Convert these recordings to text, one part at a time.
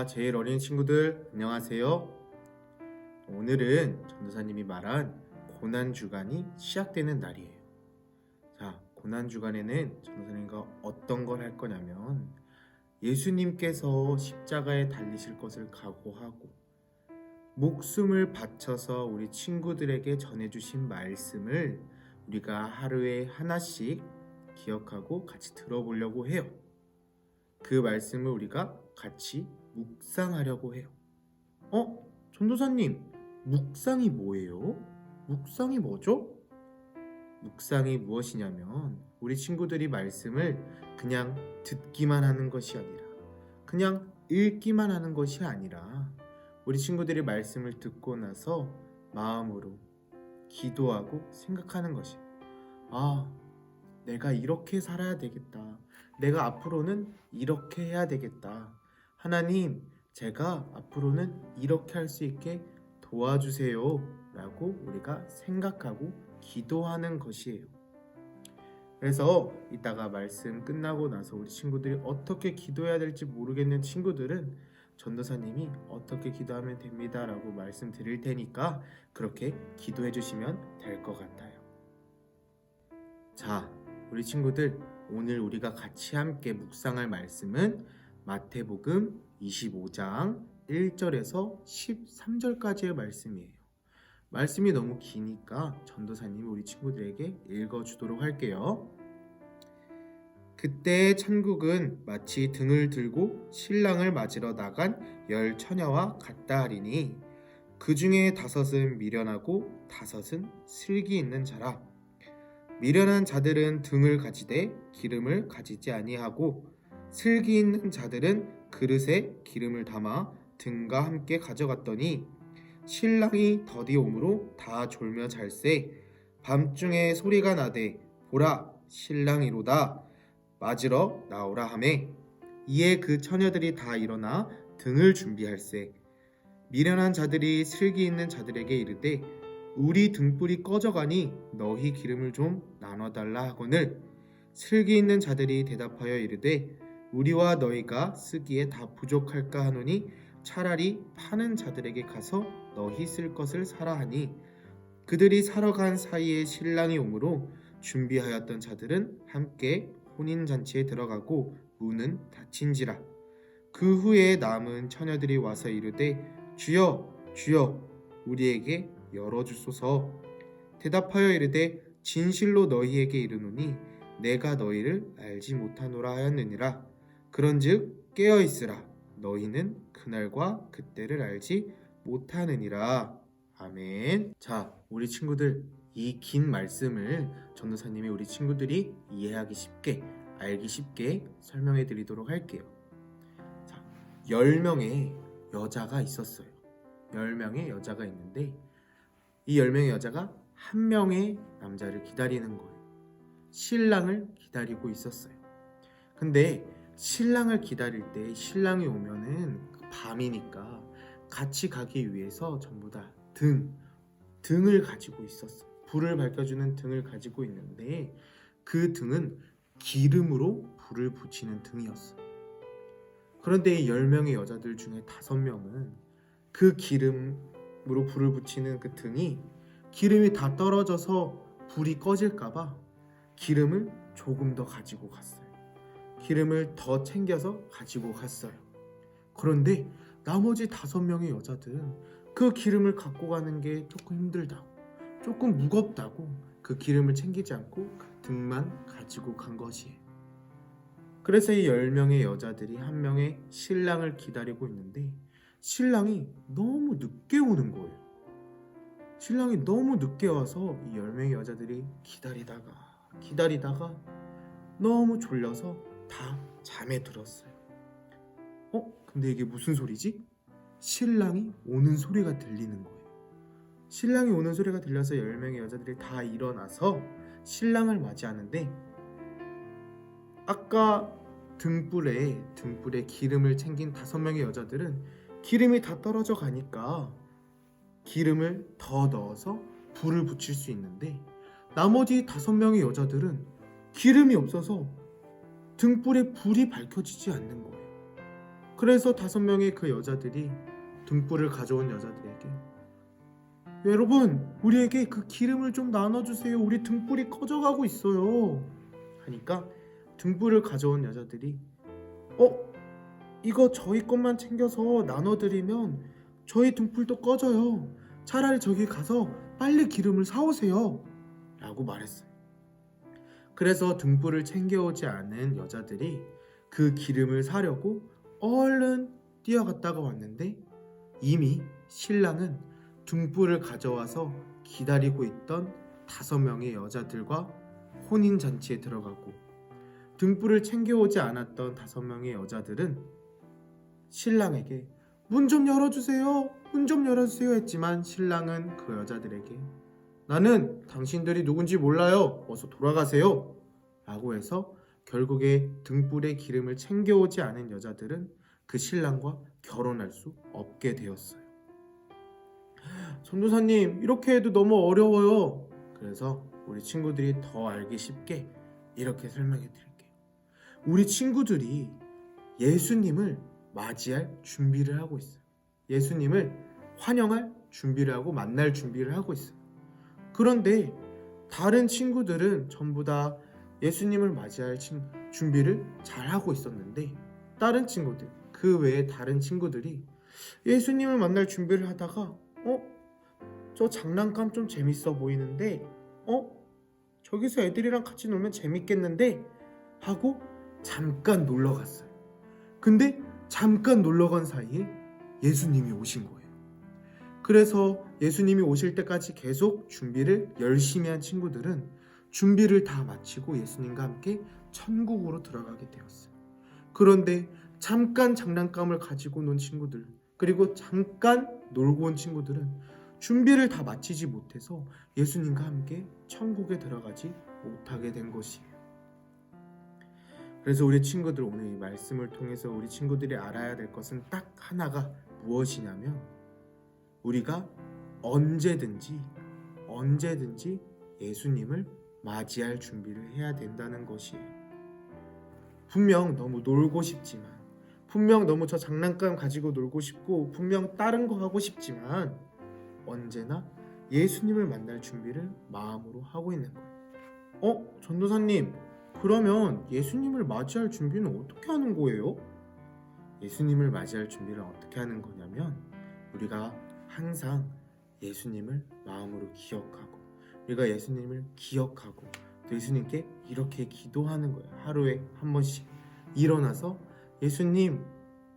제일 어린 친구들 안녕하세요. 오늘은 전도사님이 말한 고난주간이 시작되는 날이에요. 자, 고난주간에는 전도사님과 어떤 걸 할 거냐면 예수님께서 십자가에 달리실 것을 각오하고 목숨을 바쳐서 우리 친구들에게 전해주신 말씀을 우리가 하루에 하나씩 기억하고 같이 들어보려고 해요. 그 말씀을 우리가 같이 묵상하려고 해요. 전도사님, 묵상이 뭐예요? 묵상이 뭐죠? 묵상이 무엇이냐면 우리 친구들이 말씀을 그냥 듣기만 하는 것이 아니라 그냥 읽기만 하는 것이 아니라 우리 친구들이 말씀을 듣고 나서 마음으로 기도하고 생각하는 것이 내가 이렇게 살아야 되겠다. 내가 앞으로는 이렇게 해야 되겠다. 하나님, 제가 앞으로는 이렇게 할 수 있게 도와주세요. 라고 우리가 생각하고 기도하는 것이에요. 그래서 이따가 말씀 끝나고 나서 우리 친구들이 어떻게 기도해야 될지 모르겠는 친구들은 전도사님이 어떻게 기도하면 됩니다 라고 말씀드릴 테니까 그렇게 기도해 주시면 될 것 같아요. 자, 우리 친구들, 오늘 우리가 같이 함께 묵상할 말씀은 마태복음 25장 1절에서 13절까지의 말씀이에요. 말씀이 너무 기니까 전도사님이 우리 친구들에게 읽어주도록 할게요. 그때 천국은 마치 등을 들고 신랑을 맞으러 나간 10 처녀와 같다 하리니 그 중에 5은 미련하고 5은 슬기 있는 자라. 미련한 자들은 등을 가지되 기름을 가지지 아니하고 슬기 있는 자들은 그릇에 기름을 담아 등과 함께 가져갔더니 신랑이 더디 오므로 다 졸며 잘세 밤중에 소리가 나되 보라 신랑이로다 맞으러 나오라 하매 이에 그 처녀들이 다 일어나 등을 준비할세 미련한 자들이 슬기 있는 자들에게 이르되 우리 등불이 꺼져가니 너희 기름을 좀 나눠달라 하거늘 슬기 있는 자들이 대답하여 이르되 우리와 너희가 쓰기에 다 부족할까 하노니 차라리 파는 자들에게 가서 너희 쓸 것을 사라 하니 그들이 사러 간 사이에 신랑이 오므로 준비하였던 자들은 함께 혼인잔치에 들어가고 문은 닫힌지라. 그 후에 남은 처녀들이 와서 이르되 주여 주여 우리에게 열어주소서. 대답하여 이르되 진실로 너희에게 이르노니 내가 너희를 알지 못하노라 하였느니라. 그런즉 깨어있으라. 너희는 그날과 그때를 알지 못하느니라. 아멘. 자, 우리 친구들, 이 긴 말씀을 전도사님이 우리 친구들이 이해하기 쉽게, 알기 쉽게 설명해 드리도록 할게요. 자, 10명의 여자가 있었어요. 10명의 여자가 있는데 이 10명의 여자가 한 명의 남자를 기다리는 거예요. 신랑을 기다리고 있었어요. 근데 신랑을 기다릴 때 신랑이 오면은 밤이니까 같이 가기 위해서 전부 다 등을 가지고 있었어요. 불을 밝혀주는 등을 가지고 있는데 그 등은 기름으로 불을 붙이는 등이었어요. 그런데 이 10명의 여자들 중에 5명은 그 기름으로 불을 붙이는 그 등이 기름이 다 떨어져서 불이 꺼질까봐 기름을 조금 더 가지고 갔어요. 기름을 더 챙겨서 가지고 갔어요. 그런데 나머지 5명의 여자들은 그 기름을 갖고 가는 게 조금 힘들다고, 조금 무겁다고 그 기름을 챙기지 않고 그 등만 가지고 간 것이에요. 그래서 이 10명의 여자들이 한 명의 신랑을 기다리고 있는데 신랑이 너무 늦게 오는 거예요. 신랑이 너무 늦게 와서 이 10명의 여자들이 기다리다가 너무 졸려서 다 잠에 들었어요. 근데 이게 무슨 소리지? 신랑이 오는 소리가 들리는 거예요. 신랑이 오는 소리가 들려서 10명의 여자들이 다 일어나서 신랑을 맞이하는데 아까 등불에 기름을 챙긴 5명의 여자들은 기름이 다 떨어져 가니까 기름을 더 넣어서 불을 붙일 수 있는데 나머지 5명의 여자들은 기름이 없어서 등불에 불이 밝혀지지 않는 거예요. 그래서 5명의 그 여자들이 등불을 가져온 여자들에게 여러분, 우리에게 그 기름을 좀 나눠주세요. 우리 등불이 꺼져가고 있어요. 하니까 등불을 가져온 여자들이 이거 저희 것만 챙겨서 나눠드리면 저희 등불도 꺼져요. 차라리 저기 가서 빨리 기름을 사오세요. 라고 말했어요. 그래서 등불을 챙겨오지 않은 여자들이 그 기름을 사려고 얼른 뛰어갔다가 왔는데 이미 신랑은 등불을 가져와서 기다리고 있던 5명의 여자들과 혼인잔치에 들어가고 등불을 챙겨오지 않았던 5명의 여자들은 신랑에게 문 좀 열어주세요. 문 좀 열어주세요 했지만 신랑은 그 여자들에게 나는 당신들이 누군지 몰라요. 어서 돌아가세요. 라고 해서 결국에 등불에 기름을 챙겨오지 않은 여자들은 그 신랑과 결혼할 수 없게 되었어요. 전도사님, 이렇게 해도 너무 어려워요. 그래서 우리 친구들이 더 알기 쉽게 이렇게 설명해 드릴게요. 우리 친구들이 예수님을 맞이할 준비를 하고 있어요. 예수님을 환영할 준비를 하고 만날 준비를 하고 있어요. 그런데 다른 친구들은 전부 다 예수님을 맞이할 준비를 잘 하고 있었는데 다른 친구들, 그 외에 다른 친구들이 예수님을 만날 준비를 하다가 저 장난감 좀 재밌어 보이는데 저기서 애들이랑 같이 놀면 재밌겠는데 하고 잠깐 놀러 갔어요. 근데 잠깐 놀러 간 사이에 예수님이 오신 거예요. 그래서 예수님이 오실 때까지 계속 준비를 열심히 한 친구들은 준비를 다 마치고 예수님과 함께 천국으로 들어가게 되었어요. 그런데 잠깐 장난감을 가지고 논 친구들, 그리고 잠깐 놀고 온 친구들은 준비를 다 마치지 못해서 예수님과 함께 천국에 들어가지 못하게 된 것이에요. 그래서 우리 친구들, 오늘 이 말씀을 통해서 우리 친구들이 알아야 될 것은 딱 하나가 무엇이냐면 우리가 언제든지 예수님을 맞이할 준비를 해야 된다는 것이에요. 분명 너무 놀고 싶지만, 분명 너무 저 장난감 가지고 놀고 싶고, 분명 다른 거 하고 싶지만 언제나 예수님을 만날 준비를 마음으로 하고 있는 거예요. 전도사님, 그러면 예수님을 맞이할 준비는 어떻게 하는 거예요? 예수님을 맞이할 준비를 어떻게 하는 거냐면 우리가 항상 예수님을 마음으로 기억하고, 우리가 예수님을 기억하고 또 예수님께 이렇게 기도하는 거예요. 하루에 한 번씩 일어나서 예수님,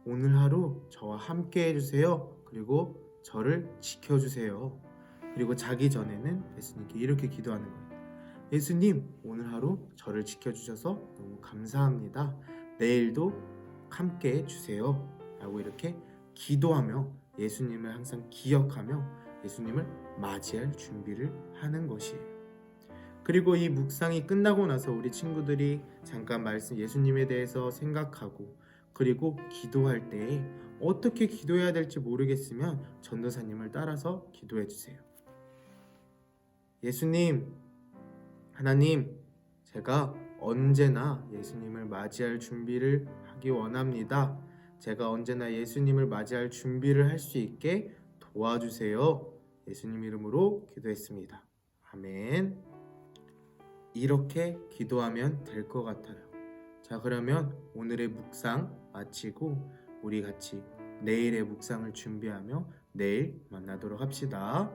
오늘 하루 저와 함께 해주세요. 그리고 저를 지켜주세요. 그리고 자기 전에는 예수님께 이렇게 기도하는 거예요. 예수님, 오늘 하루 저를 지켜주셔서 너무 감사합니다. 내일도 함께 해주세요. 라고 이렇게 기도하며 예수님을 항상 기억하며 예수님을 맞이할 준비를 하는 것이에요. 그리고 이 묵상이 끝나고 나서 우리 친구들이 잠깐 예수님에 대해서 생각하고 그리고 기도할 때에 어떻게 기도해야 될지 모르겠으면 전도사님을 따라서 기도해 주세요. 예수님, 하나님, 제가 언제나 예수님을 맞이할 준비를 하기 원합니다. 제가 언제나 예수님을 맞이할 준비를 할 수 있게 도와주세요. 예수님 이름으로 기도했습니다. 아멘. 이렇게 기도하면 될 것 같아요. 자, 그러면 오늘의 묵상 마치고 우리 같이 내일의 묵상을 준비하며 내일 만나도록 합시다.